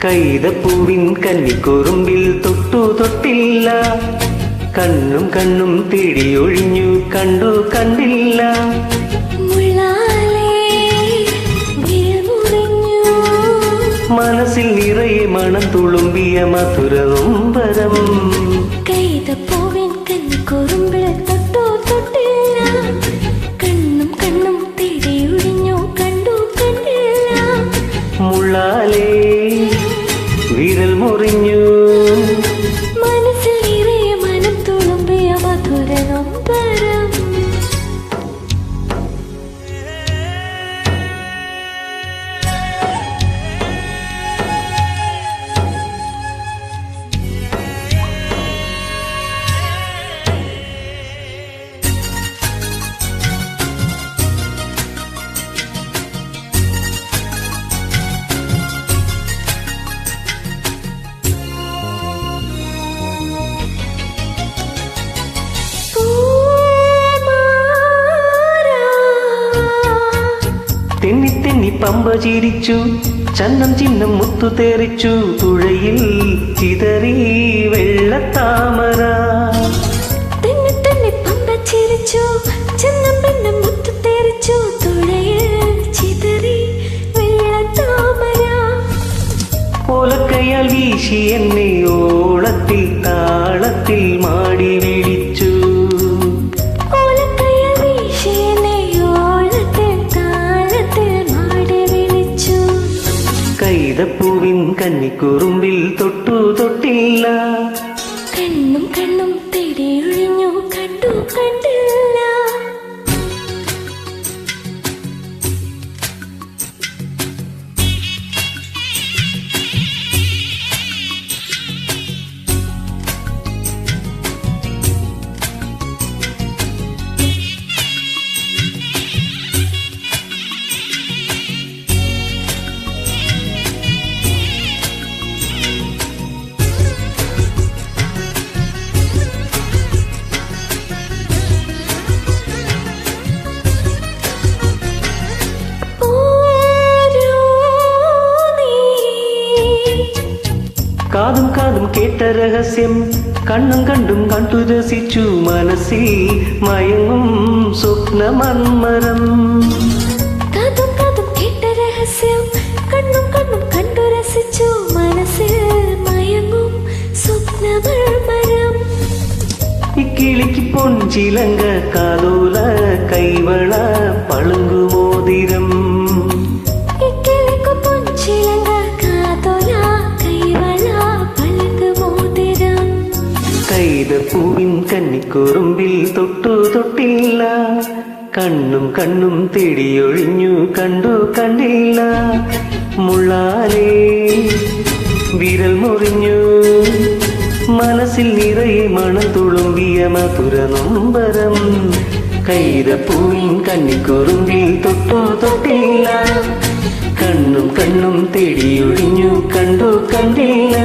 കൈതപ്പൂവിൻ കന്നിക്കുറുമ്പിൽ തൊട്ടു തൊട്ടില്ല, കണ്ണും കണ്ണും തേടിയൊഴിഞ്ഞു കണ്ടു കണ്ടില്ല. മനസ്സിൽ നിറയെ മണം തുളുമ്പിയ മധുര നൊമ്പരം. കൈതപ്പൂവിൻ കന്നിക്കുറുമ്പിൽ തൊട്ടു തൊട്ടില്ല, കണ്ണും കണ്ണും തേടിയൊഴിഞ്ഞു കണ്ടു കണ്ടില്ല. മുള്ളാലേ വിരൽ മുറിഞ്ഞു, മനസ്സിൽ നിറയെ മനം തുളുമ്പിയ മധുര നൊമ്പരം. തെന്നി തെന്നി പമ്പ ചിരിച്ചു, ചന്നം ചിഹ്നം മുത്തു തെറിച്ചു, തുഴയിൽ ചിതറി വെള്ളത്താമര. തെന്നി തെന്നി പമ്പ ചിരിച്ചു, ചന്നം ചിഹ്നം മുത്തു തെറിച്ചു, തുഴയിൽ ചിതറി വെള്ളത്താമര. ഓലക്കയാൽ വീശി എന്നെ ഓളത്തിൽ താളത്തിൽ മാടി വിളിച്ചു. കൈതപ്പൂവിൻ കന്നിക്കുറുമ്പിൽ തൊട്ടു തൊട്ടില്ല, കണ്ണും കണ്ണും തേടിയൊഴിഞ്ഞു കണ്ടു കണ്ടില്ല. കാതും കാതും കേട്ട രഹസ്യം, കണ്ണും കണ്ടും കണ്ടു രസിച്ചു, മനസ്സിൽ മയങ്ങും സ്വപ്നമന്മരം. കാതും കാതും കേട്ട രഹസ്യം, കണ്ണും കണ്ണും കണ്ടു രസിച്ചു, മനസ്സിൽ മയങ്ങും സ്വപ്നമന്മരം. ഇക്കിളിക്ക് പൊൻചിലങ്ക കാതോല കൈവള പളുങ്കുമോതിരം. കൈതപ്പൂവിൻ കന്നിക്കുറുമ്പിൽ തൊട്ടു തൊട്ടില്ല, കണ്ണും കണ്ണും തേടിയൊഴിഞ്ഞു കണ്ടു കണ്ടില്ല. മുള്ളാലേ വിരൽ മുറിഞ്ഞു, മനസ്സിൽ നിറയെ മണം തുളുമ്പിയ മധുര നൊമ്പരം. കൈതപ്പൂവിൻ കന്നിക്കുറുമ്പിൽ തൊട്ടു തൊട്ടില്ല, കണ്ണും കണ്ണും തേടിയൊഴിഞ്ഞു കണ്ടു കണ്ടില്ല.